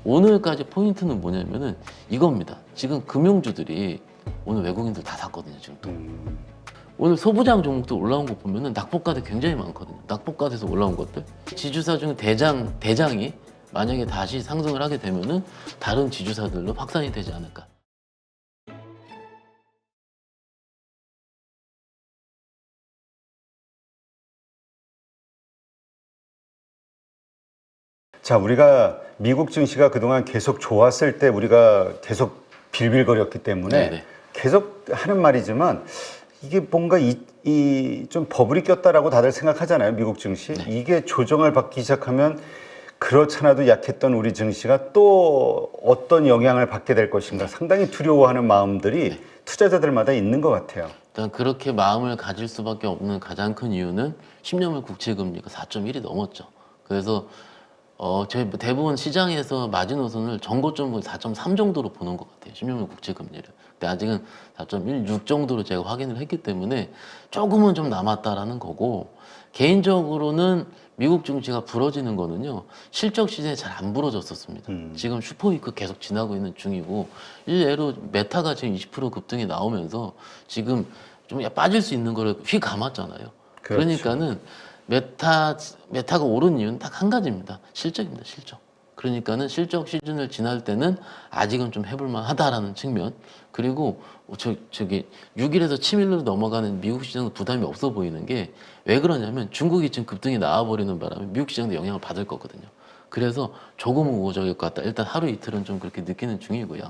오늘까지 포인트는 뭐냐면은 이겁니다. 지금 금융주들이 오늘 외국인들 다 샀거든요. 지금 또. 오늘 소부장 종목도 올라온 거 보면은 낙폭가대 굉장히 많거든요. 낙폭가대에서 올라온 것들. 지주사 중 대장이 만약에 다시 상승을 하게 되면은 다른 지주사들로 확산이 되지 않을까. 자, 우리가 미국 증시가 그동안 계속 좋았을 때 우리가 계속 빌빌거렸기 때문에 네네. 계속 하는 말이지만 이게 뭔가 좀 버블이 꼈다라고 다들 생각하잖아요. 미국 증시. 네. 이게 조정을 받기 시작하면 그렇잖아도 약했던 우리 증시가 또 어떤 영향을 받게 될 것인가 상당히 두려워하는 마음들이 투자자들마다 있는 것 같아요. 일단 그렇게 마음을 가질 수밖에 없는 가장 큰 이유는 10년물 국채 금리가 4.1이 넘었죠. 그래서 저희 대부분 시장에서 마지노선을 전고점을 4.3 정도로 보는 것 같아요. 10년물 국채 금리를. 근데 아직은 4.16 정도로 제가 확인을 했기 때문에 조금은 좀 남았다라는 거고, 개인적으로는 미국 증시가 부러지는 거는요, 실적 시세에 잘 안 부러졌었습니다. 지금 슈퍼위크 계속 지나고 있는 중이고, 일례로 메타가 지금 20% 급등이 나오면서 지금 좀 빠질 수 있는 거를 휙 감았잖아요. 그렇죠. 그러니까는 메타가 오른 이유는 딱 한 가지입니다. 실적입니다. 실적. 그러니까는 실적 시즌을 지날 때는 아직은 좀 해볼만 하다라는 측면. 그리고 저기 6일에서 7일로 넘어가는 미국 시장도 부담이 없어 보이는 게 왜 그러냐면 중국이 지금 급등이 나와버리는 바람에 미국 시장도 영향을 받을 거거든요. 그래서 조금은 우호적일 것 같다. 일단 하루 이틀은 좀 그렇게 느끼는 중이고요.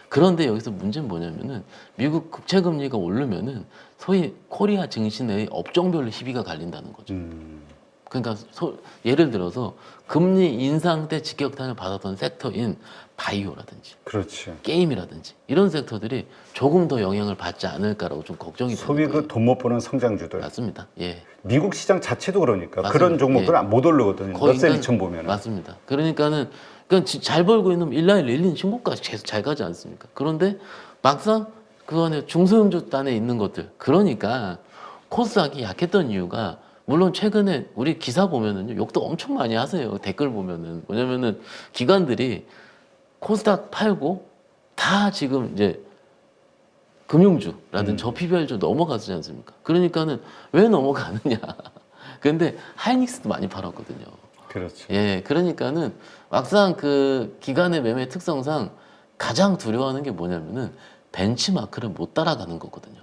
그런데 여기서 문제는 뭐냐면은 미국 국채 금리가 오르면은 소위 코리아 증시 내의 업종별로 희비가 갈린다는 거죠. 그러니까 예를 들어서 금리 인상 때 직격탄을 받았던 섹터인 바이오라든지 그렇지. 게임이라든지 이런 섹터들이 조금 더 영향을 받지 않을까라고 좀 걱정이 되는 소위 거예요. 그 돈 못 버는 성장주들. 맞습니다. 예. 미국 시장 자체도 그러니까 맞습니다. 그런 종목들은 못 오르거든요. 거의 러셀 그러니까 2000 보면은. 맞습니다. 그러니까는 잘 벌고 있는 일라일 신고가지 계속 잘 가지 않습니까? 그런데 막상 그 안에 중소형주 단에 있는 것들, 그러니까 코스닥이 약했던 이유가, 물론 최근에 우리 기사 보면은요, 욕도 엄청 많이 하세요. 댓글 보면은. 뭐냐면은 기관들이 코스닥 팔고 다 지금 이제 금융주라든 저피별주 넘어가지 않습니까? 그러니까는 왜 넘어가느냐. 근데 하이닉스도 많이 팔았거든요. 그렇죠. 예, 그러니까는 막상 그 기간의 매매 특성상 가장 두려워하는 게 뭐냐면은 벤치마크를 못 따라가는 거거든요.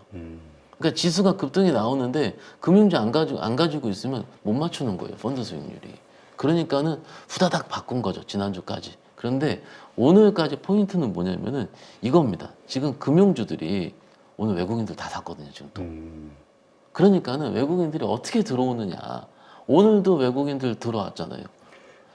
그러니까 지수가 급등이 나오는데 금융주 안 가지고 있으면 못 맞추는 거예요. 펀드 수익률이. 그러니까는 후다닥 바꾼 거죠. 지난주까지. 그런데 오늘까지 포인트는 뭐냐면은 이겁니다. 지금 금융주들이 오늘 외국인들 다 샀거든요. 지금 또. 그러니까는 외국인들이 어떻게 들어오느냐. 오늘도 외국인들 들어왔잖아요.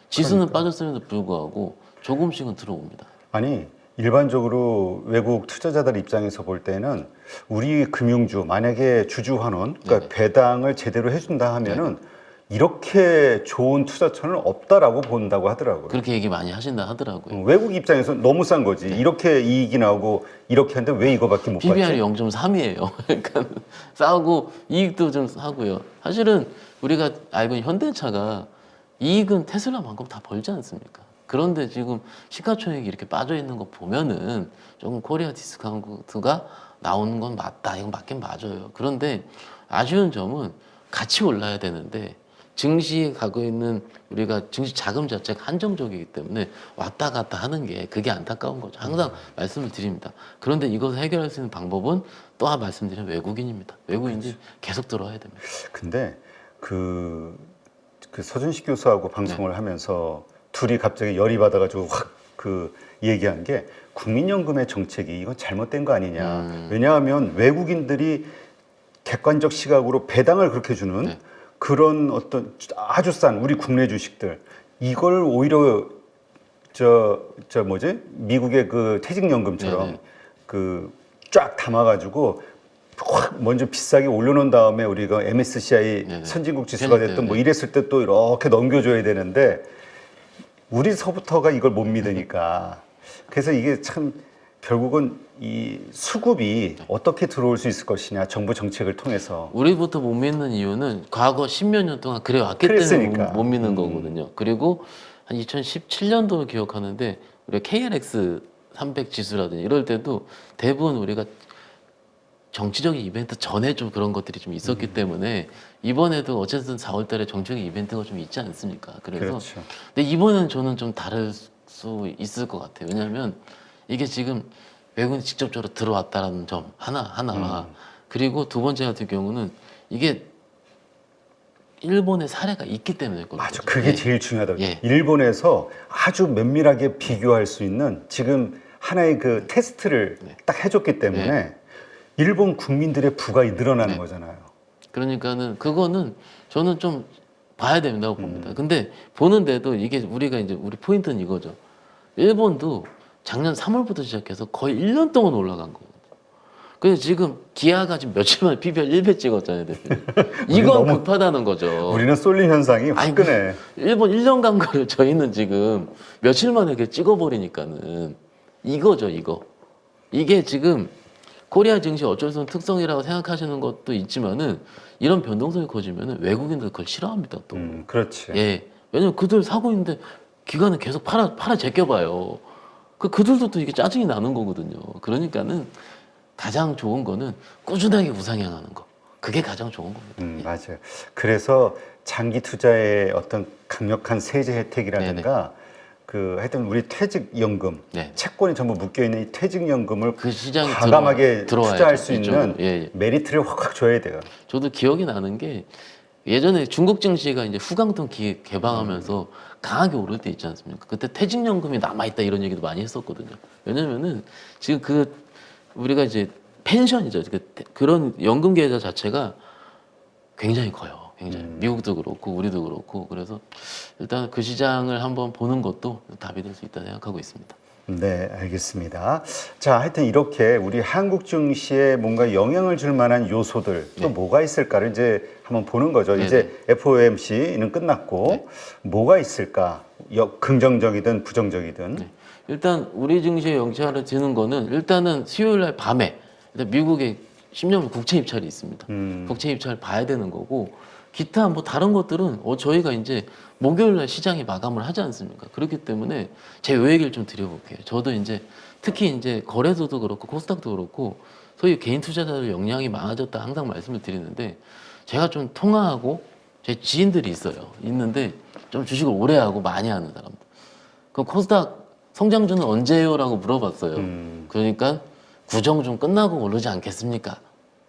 지수는 빠졌음에도 불구하고 조금씩은 들어옵니다. 아니 일반적으로 외국 투자자들 입장에서 볼 때는 우리 금융주 만약에 주주환원 그러니까 배당을 제대로 해준다 하면은 이렇게 좋은 투자처는 없다라고 본다고 하더라고요. 그렇게 얘기 많이 하신다 하더라고요. 외국 입장에서 너무 싼 거지. 이렇게 이익이 나오고 이렇게 하는데 왜 이거밖에 못 PBR이 받지? 0.3이에요. 그러니까 싸고 이익도 좀 하고요. 사실은 우리가 알고 있는 현대차가 이익은 테슬라만큼 다 벌지 않습니까? 그런데 지금 시가총액이 이렇게 빠져 있는 거 보면은 조금 코리아 디스카운트가 나오는 건 맞다. 이건 맞긴 맞아요. 그런데 아쉬운 점은 같이 올라야 되는데 증시에 가고 있는 우리가 증시 자금 자체가 한정적이기 때문에 왔다 갔다 하는 게 그게 안타까운 거죠. 항상 말씀을 드립니다. 그런데 이것을 해결할 수 있는 방법은 또 말씀드린 외국인입니다. 외국인들이 계속 들어와야 됩니다. 근데 그 서준식 교수하고 방송을 하면서 둘이 갑자기 열이 받아가지고 확 그 얘기한 게 국민연금의 정책이 이건 잘못된 거 아니냐. 왜냐하면 외국인들이 객관적 시각으로 배당을 그렇게 주는 그런 어떤 아주 싼 우리 국내 주식들 이걸 오히려 미국의 그 퇴직연금처럼 그 쫙 담아가지고 확 먼저 비싸게 올려놓은 다음에 우리가 MSCI 선진국 지수가 됐든 뭐 이랬을 때 또 이렇게 넘겨줘야 되는데 우리서부터가 이걸 못 믿으니까 그래서 이게 참 결국은 이 수급이 어떻게 들어올 수 있을 것이냐 정부 정책을 통해서 우리부터 못 믿는 이유는 과거 10몇 년 동안 그래 왔기 그랬으니까. 때문에 못 믿는 거거든요. 그리고 한 2017년도를 기억하는데 우리가 KLX 300 지수라든지 이럴 때도 대부분 우리가 정치적인 이벤트 전에 좀 그런 것들이 좀 있었기 때문에 이번에도 어쨌든 4월 달에 정치적인 이벤트가 좀 있지 않습니까? 그래서 그렇죠. 근데 이번엔 저는 좀 다를 수 있을 것 같아요. 왜냐하면 이게 지금 외국인이 직접적으로 들어왔다라는 점 하나와 그리고 두 번째 같은 경우는 이게 일본의 사례가 있기 때문에 그런 맞아. 거죠. 그게 예. 제일 중요하다고. 예. 일본에서 아주 면밀하게 비교할 수 있는 지금 하나의 그 테스트를 딱 해줬기 때문에 일본 국민들의 부가 늘어나는 거잖아요. 그러니까는 그거는 저는 좀 봐야 된다고 음. 봅니다. 근데 보는데도 이게 우리가 이제 우리 포인트는 이거죠. 일본도 작년 3월부터 시작해서 거의 1년 동안 올라간 거거든요. 그래서 지금 기아가 지금 며칠 만에 PBR 1배 찍었잖아요, 대표님. 이건 너무- 급하다는 거죠. 우리는 쏠림 현상이 아니, 화끈해. 일본 1년 간 거를 저희는 지금 며칠 만에 이렇게 찍어버리니까는 이거죠, 이거. 이게 지금 코리아 증시 어쩔 수 없는 특성이라고 생각하시는 것도 있지만은 이런 변동성이 커지면은 외국인들 그걸 싫어합니다, 또. 그렇지. 예. 왜냐면 그들 사고 있는데 기관은 계속 팔아 제껴봐요. 그들도 또 이게 짜증이 나는 거거든요. 그러니까는 가장 좋은 거는 꾸준하게 우상향하는 거. 그게 가장 좋은 겁니다. 맞아요. 그래서 장기 투자의 어떤 강력한 세제 혜택이라든가 그 하여튼 우리 퇴직연금, 네. 채권이 전부 묶여 있는 이 퇴직연금을 그 시장에 과감하게 들어와야죠, 투자할 수 이쪽으로. 있는 예. 메리트를 확확 줘야 돼요. 저도 기억이 나는 게 예전에 중국 증시가 이제 후강통 개방하면서 강하게 오를 때 있지 않습니까? 그때 퇴직연금이 남아있다 이런 얘기도 많이 했었거든요. 왜냐면은 지금 우리가 이제 펜션이죠. 그런 연금 계좌 자체가 굉장히 커요. 굉장히. 미국도 그렇고 우리도 그렇고 그래서 일단 그 시장을 한번 보는 것도 답이 될 수 있다 생각하고 있습니다. 네, 알겠습니다. 자, 하여튼 이렇게 우리 한국 증시에 뭔가 영향을 줄 만한 요소들 또 뭐가 있을까를 이제 한번 보는 거죠. 이제 FOMC는 끝났고 뭐가 있을까? 긍정적이든 부정적이든. 일단 우리 증시에 영향을 주는 거는 일단은 수요일 날 밤에 일단 미국의 10년물 국채 입찰이 있습니다. 국채 입찰을 봐야 되는 거고 기타 뭐 다른 것들은 저희가 이제 목요일 날 시장이 마감을 하지 않습니까? 그렇기 때문에 제 요 얘기를 좀 드려볼게요. 저도 이제 특히 이제 거래소도 그렇고 코스닥도 그렇고 소위 개인 투자자들 역량이 많아졌다 항상 말씀을 드리는데 제가 좀 통화하고 제 지인들이 있는데 좀 주식을 오래 하고 많이 하는 사람들. 그럼 코스닥 성장주는 언제예요? 라고 물어봤어요. 그러니까 구정 좀 끝나고 오르지 않겠습니까?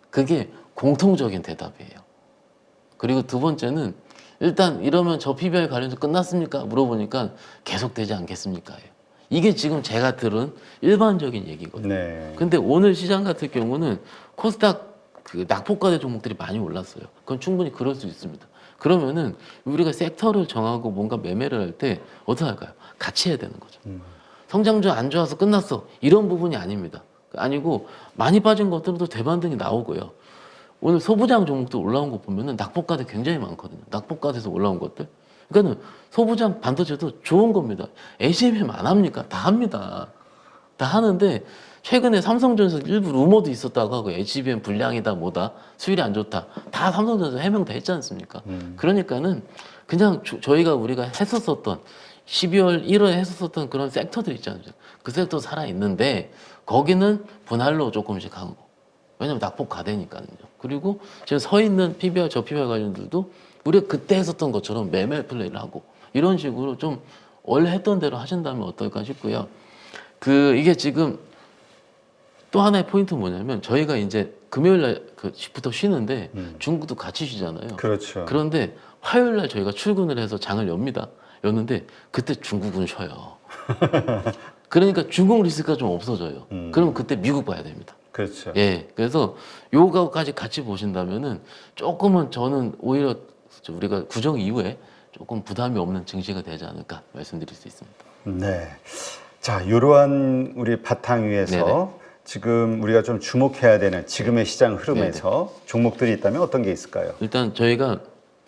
그게 공통적인 대답이에요. 그리고 두 번째는 일단 이러면 저 PBR 관련해서 끝났습니까? 물어보니까 계속되지 않겠습니까? 이게 지금 제가 들은 일반적인 얘기거든요. 네. 근데 오늘 시장 같은 경우는 코스닥 그 낙폭과대 종목들이 많이 올랐어요. 그건 충분히 그럴 수 있습니다. 그러면은 우리가 섹터를 정하고 뭔가 매매를 할 때 어떻게 할까요? 같이 해야 되는 거죠. 성장주 안 좋아서 끝났어. 이런 부분이 아닙니다. 아니고 많이 빠진 것들은 또 대반등이 나오고요. 오늘 소부장 종목도 올라온 거 보면은 낙폭과대 굉장히 많거든요. 낙폭과대에서 올라온 것들. 그러니까는 소부장 반도체도 좋은 겁니다. ACMM 안 합니까? 다 합니다. 다 하는데 최근에 삼성전자 일부 루머도 있었다고 하고 HBM 불량이다 뭐다 수율이 안 좋다 다 삼성전자 해명 다 했지 않습니까? 그러니까는 그냥 우리가 했었었던 12월 1월에 했었었던 그런 섹터들 있잖아요. 그 섹터 살아 있는데 거기는 분할로 조금씩 하고 왜냐면 낙폭 과대니까요. 그리고 지금 서 있는 PBR 저 PBR 관련들도 우리가 그때 했었던 것처럼 매매 플레이를 하고 이런 식으로 좀 원래 했던 대로 하신다면 어떨까 싶고요. 이게 지금 또 하나의 포인트는 뭐냐면 저희가 이제 금요일 날부터 쉬는데 중국도 같이 쉬잖아요. 그렇죠. 그런데 화요일 날 저희가 출근을 해서 장을 였는데 그때 중국은 쉬어요. 그러니까 중국 리스크가 좀 없어져요. 그럼 그때 미국 봐야 됩니다. 그렇죠. 예, 그래서 요거까지 같이 보신다면은 조금은 저는 오히려 우리가 구정 이후에 조금 부담이 없는 증시가 되지 않을까 말씀드릴 수 있습니다. 네. 자, 이러한 우리 바탕 위에서 네네. 지금 우리가 좀 주목해야 되는 지금의 시장 흐름에서 종목들이 있다면 어떤 게 있을까요? 일단 저희가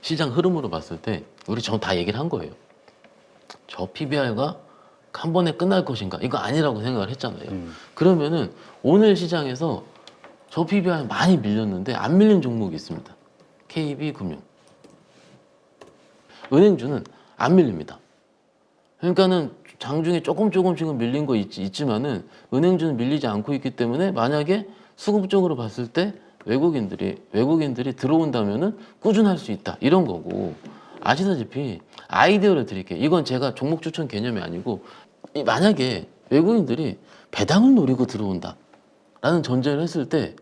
시장 흐름으로 봤을 때 우리 다 얘기를 한 거예요. 저 PBR가 한 번에 끝날 것인가? 이거 아니라고 생각을 했잖아요. 그러면은 오늘 시장에서 저 PBR 많이 밀렸는데 안 밀린 종목이 있습니다. KB금융. 은행주는 안 밀립니다. 그러니까는 장중에 조금씩은 밀린 거 있지만은 은행주는 밀리지 않고 있기 때문에 만약에 수급적으로 봤을 때 외국인들이 들어온다면은 꾸준할 수 있다 이런 거고 아시다시피 아이디어를 드릴게요. 이건 제가 종목 추천 개념이 아니고 만약에 외국인들이 배당을 노리고 들어온다라는 전제를 했을 때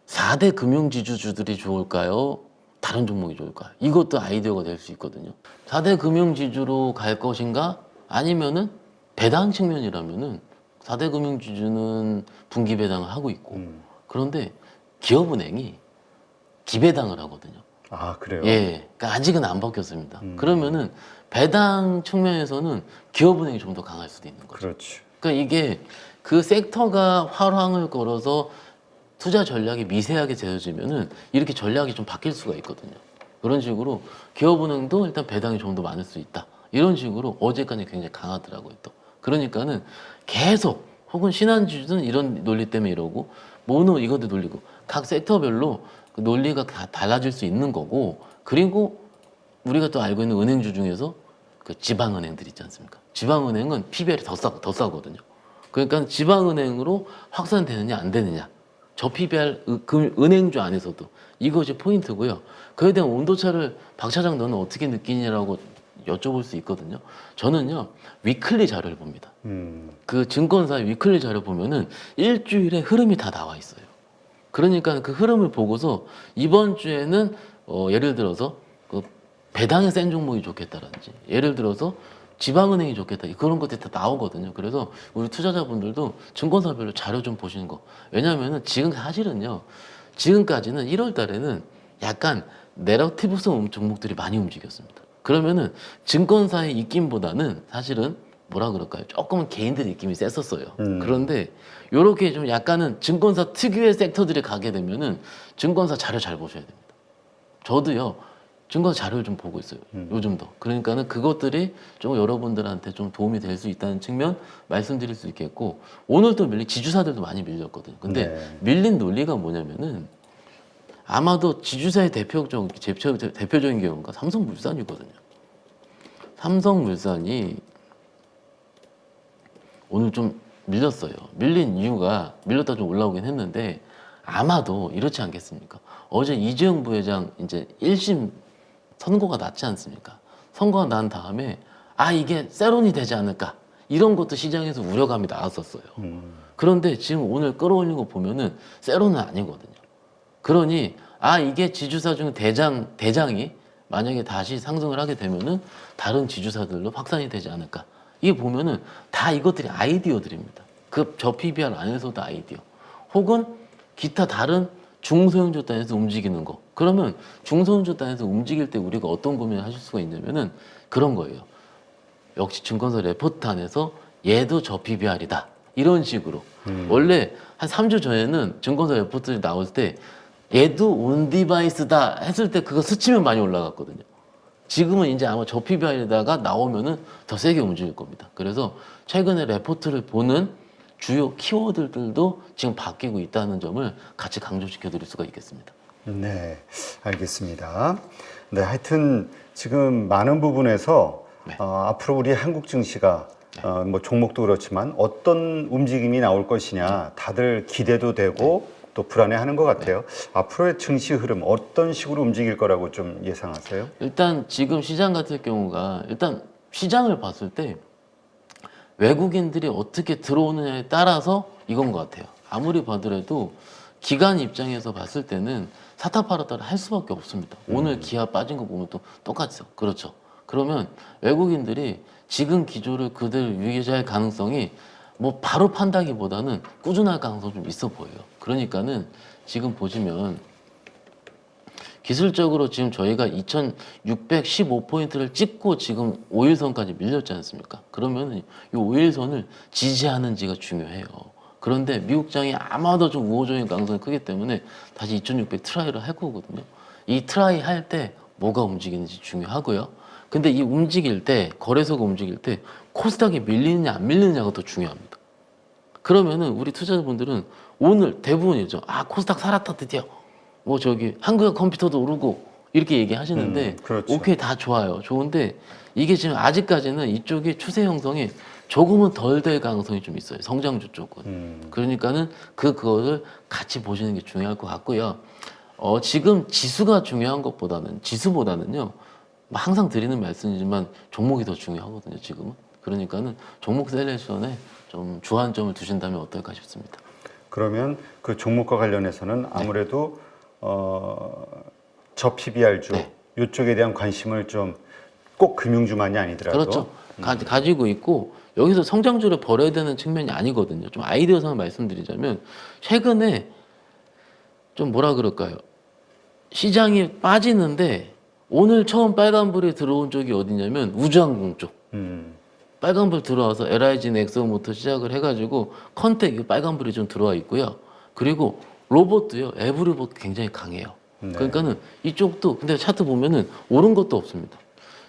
4대 금융지주주들이 좋을까요? 다른 종목이 좋을까요? 이것도 아이디어가 될 수 있거든요. 4대 금융지주로 갈 것인가? 아니면은 배당 측면이라면은 4대 금융지주는 분기 배당을 하고 있고 그런데 기업은행이 기배당을 하거든요. 아, 그래요? 예, 그러니까 아직은 안 바뀌었습니다. 그러면은 배당 측면에서는 기업은행이 좀 더 강할 수도 있는 거죠. 그렇지. 그러니까 이게 그 섹터가 활황을 걸어서 투자 전략이 미세하게 재어지면은 이렇게 전략이 좀 바뀔 수가 있거든요. 그런 식으로 기업은행도 일단 배당이 좀 더 많을 수 있다. 이런 식으로 어제까지 굉장히 강하더라고요. 또 그러니까는 계속 혹은 신한주주는 이런 논리 때문에 이러고 모노 이것도 놀리고 각 섹터별로 그 논리가 다 달라질 수 있는 거고 그리고 우리가 또 알고 있는 은행주 중에서 그 지방은행들 있지 않습니까? 지방은행은 PBR이 더 싸거든요. 그러니까 지방은행으로 확산되느냐 안 되느냐 저 PBR 은행주 안에서도 이것이 포인트고요. 그에 대한 온도차를 박 차장 너는 어떻게 느끼냐라고 여쭤볼 수 있거든요. 저는요 위클리 자료를 봅니다. 그 증권사의 위클리 자료 보면은 일주일에 흐름이 다 나와 있어요. 그러니까 그 흐름을 보고서 이번 주에는 예를 들어서 그 배당의 센 종목이 좋겠다라든지 예를 들어서 지방은행이 좋겠다 그런 것들이 다 나오거든요. 그래서 우리 투자자분들도 증권사별로 자료 좀 보시는 거. 왜냐하면은 지금 사실은요 지금까지는 1월 달에는 약간 내러티브성 종목들이 많이 움직였습니다. 그러면은 증권사의 입김보다는 사실은 뭐라 그럴까요? 조금은 개인들의 입김이 셌었어요. 그런데 요렇게 좀 약간은 증권사 특유의 섹터들이 가게 되면은 증권사 자료 잘 보셔야 됩니다. 저도요 증권사 자료를 좀 보고 있어요. 요즘도. 그러니까는 그것들이 좀 여러분들한테 좀 도움이 될 수 있다는 측면 말씀드릴 수 있겠고 오늘 또 밀린 지주사들도 많이 밀렸거든요. 근데 네. 밀린 논리가 뭐냐면은 아마도 지주사의 대표적인 경우가 삼성물산이거든요. 삼성물산이 오늘 좀 밀렸어요. 밀린 이유가 밀렸다 좀 올라오긴 했는데 아마도 이렇지 않겠습니까? 어제 이재용 부회장 이제 1심 선고가 났지 않습니까? 선고가 난 다음에 이게 세론이 되지 않을까 이런 것도 시장에서 우려감이 나왔었어요. 그런데 지금 오늘 끌어올린 거 보면은 세론은 아니거든요. 그러니 이게 지주사 중 대장이 만약에 다시 상승을 하게 되면은 다른 지주사들로 확산이 되지 않을까. 이게 보면은 다 이것들이 아이디어들입니다. 저 PBR 안에서도 아이디어. 혹은 기타 다른 중소형주 단에서 움직이는 거. 그러면 중소형주 단에서 움직일 때 우리가 어떤 고민을 하실 수가 있냐면은 그런 거예요. 역시 증권사 레포트 안에서 얘도 저 PBR이다. 이런 식으로. 원래 한 3주 전에는 증권사 레포트들이 나올 때 얘도 온디바이스다 했을 때 그거 스치면 많이 올라갔거든요. 지금은 이제 아마 저 PBR에다가 나오면은 더 세게 움직일 겁니다. 그래서 최근에 레포트를 보는 주요 키워드들도 지금 바뀌고 있다는 점을 같이 강조시켜 드릴 수가 있겠습니다. 네, 알겠습니다. 네, 하여튼 지금 많은 부분에서 네. 앞으로 우리 한국 증시가 뭐 종목도 그렇지만 어떤 움직임이 나올 것이냐 다들 기대도 되고 또 불안해하는 것 같아요. 앞으로의 증시 흐름 어떤 식으로 움직일 거라고 좀 예상하세요? 일단 지금 시장 같은 경우가 일단 시장을 봤을 때 외국인들이 어떻게 들어오느냐에 따라서 이건 것 같아요. 아무리 봐더라도 기관 입장에서 봤을 때는 사타팔라타를 할 수밖에 없습니다. 오늘 기아 빠진 거 보면 또 똑같죠. 그렇죠. 그러면 외국인들이 지금 기조를 그대로 유지할 가능성이 뭐 바로 판다기보다는 꾸준할 가능성이 좀 있어 보여요. 그러니까는 지금 보시면 기술적으로 지금 저희가 2615포인트를 찍고 지금 5일선까지 밀렸지 않습니까? 그러면 이 5일선을 지지하는지가 중요해요. 그런데 미국장이 아마도 좀 우호적인 가능성이 크기 때문에 다시 2600 트라이를 할 거거든요. 이 트라이 할 때 뭐가 움직이는지 중요하고요. 근데 이 움직일 때, 거래소가 움직일 때 코스닥이 밀리느냐 안 밀리느냐가 더 중요합니다. 그러면은 우리 투자자분들은 오늘 대부분이죠. 코스닥 살았다 드디어. 뭐 저기 한국의 컴퓨터도 오르고 이렇게 얘기하시는데 그렇죠. 오케이 다 좋아요. 좋은데 이게 지금 아직까지는 이쪽이 추세 형성이 조금은 덜 될 가능성이 좀 있어요. 성장주 쪽은. 그러니까는 그거를 같이 보시는 게 중요할 것 같고요. 지금 지수가 중요한 것보다는 지수보다는요. 항상 드리는 말씀이지만 종목이 더 중요하거든요. 지금은. 그러니까는 종목 셀렉션에 좀 주안점을 두신다면 어떨까 싶습니다. 그러면 그 종목과 관련해서는 아무래도 저 PBR주 네. 이쪽에 대한 관심을 좀 꼭 금융주만이 아니더라도 그렇죠. 가지고 있고 여기서 성장주를 버려야 되는 측면이 아니거든요. 좀 아이디어상 말씀드리자면 최근에 좀 뭐라 그럴까요? 시장이 빠지는데 오늘 처음 빨간불이 들어온 쪽이 어디냐면 우주항공 쪽. 빨간불 들어와서 LIG, 넥소모터 시작을 해가지고 컨택 빨간불이 좀 들어와 있고요. 그리고 로봇도요. 에브리봇 굉장히 강해요. 네. 그러니까는 이쪽도 근데 차트 보면은 오른 것도 없습니다.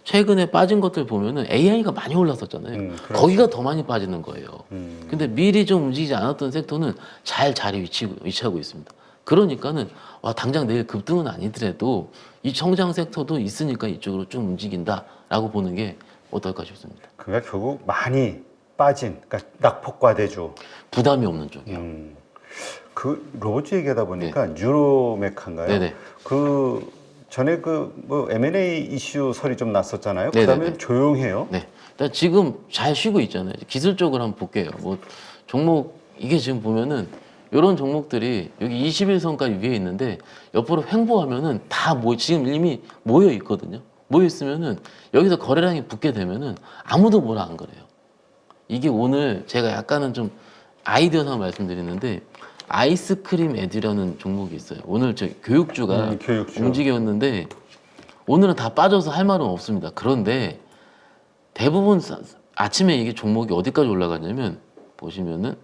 최근에 빠진 것들 보면은 AI가 많이 올랐었잖아요. 그렇죠. 거기가 더 많이 빠지는 거예요. 근데 미리 좀 움직이지 않았던 섹터는 잘 자리 위치하고 있습니다. 그러니까는 와 당장 내일 급등은 아니더라도 이 성장 섹터도 있으니까 이쪽으로 좀 움직인다라고 보는 게 어떨까 싶습니다. 그러니까 결국 많이 빠진 그러니까 낙폭과대주 부담이 없는 쪽이요. 그 로봇주 얘기하다 보니까 뉴로메카인가요? 네네. 그 전에 그 뭐 M&A 이슈 설이 좀 났었잖아요. 네네네. 그다음에 조용해요. 네. 일단 지금 잘 쉬고 있잖아요. 기술적으로 한번 볼게요. 뭐 종목 이게 지금 보면은 이런 종목들이 여기 21선까지 위에 있는데 옆으로 횡보하면은 다 지금 이미 모여 있거든요. 모여 있으면은 여기서 거래량이 붙게 되면은 아무도 뭐라 안 그래요. 이게 오늘 제가 약간은 좀 아이디어상 말씀드리는데 아이스크림 에듀라는 종목이 있어요. 오늘 저 교육주가 교육주. 움직였는데 오늘은 다 빠져서 할 말은 없습니다. 그런데 대부분 아침에 이게 종목이 어디까지 올라갔냐면 보시면은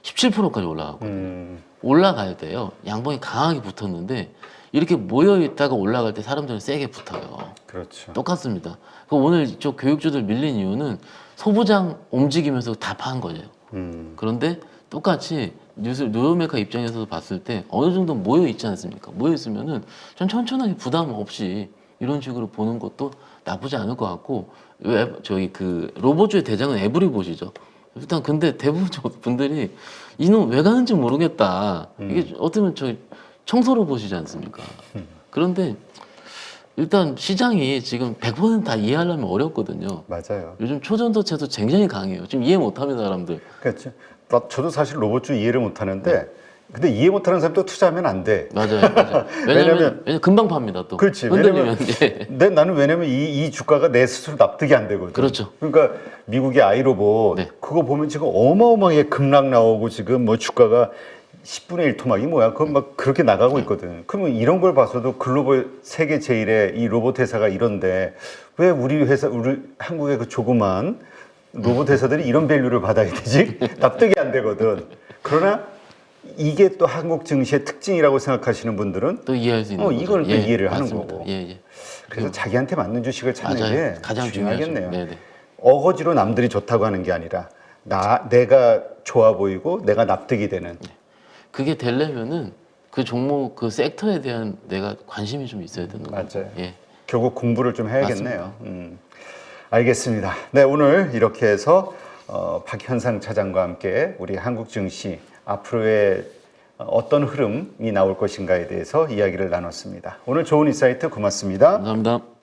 17%까지 올라가거든요. 올라갈 때요. 양봉이 강하게 붙었는데 이렇게 모여 있다가 올라갈 때 사람들은 세게 붙어요. 그렇죠. 똑같습니다. 그 오늘 이쪽 교육주들 밀린 이유는 소부장 움직이면서 다 판 거예요. 그런데 똑같이 뉴요메카 입장에서 봤을 때 어느 정도 모여 있지 않습니까? 모여 있으면은 좀 천천하게 부담 없이 이런 식으로 보는 것도 나쁘지 않을 것 같고 저희 그 로봇주의 대장은 에브리봇이죠. 일단 근데 대부분 분들이 이놈 왜 가는지 모르겠다. 이게 어쩌면 저희 청소 로봇이지 않습니까? 그런데 일단 시장이 지금 100% 다 이해하려면 어렵거든요. 맞아요. 요즘 초전도체도 굉장히 강해요. 지금 이해 못합니다, 사람들. 그렇죠. 저도 사실 로봇주 이해를 못하는데 근데 이해 못하는 사람도 투자하면 안 돼. 맞아요. 왜냐면 금방 팝니다 또. 그렇지. 흔들리면 나는 왜냐면 이 주가가 내 스스로 납득이 안 되거든. 그렇죠. 그러니까 미국의 아이로봇 네. 그거 보면 지금 어마어마하게 급락 나오고 지금 뭐 주가가 10분의 1 토막이 뭐야? 그건 막 그렇게 나가고 있거든. 그러면 이런 걸 봐서도 글로벌 세계 제일의 이 로봇 회사가 이런데 왜 우리 한국의 그 조그만 로봇 회사들이 이런 밸류를 받아야 되지? 납득이 안 되거든. 그러나 이게 또 한국 증시의 특징이라고 생각하시는 분들은 또 이해할 수 있는 거죠. 이걸 또 이해를 하는 맞습니다. 거고. 예. 그래서 자기한테 맞는 주식을 찾는 맞아요. 게 가장 중요하겠네요. 중요하죠. 네네. 어거지로 남들이 좋다고 하는 게 아니라 내가 좋아 보이고 내가 납득이 되는. 그게 되려면은 그 종목 그 섹터에 대한 내가 관심이 좀 있어야 되는 거죠. 맞아요. 예. 결국 공부를 좀 해야겠네요. 알겠습니다. 네, 오늘 이렇게 해서 박현상 차장과 함께 우리 한국 증시 앞으로의 어떤 흐름이 나올 것인가에 대해서 이야기를 나눴습니다. 오늘 좋은 인사이트 고맙습니다. 감사합니다.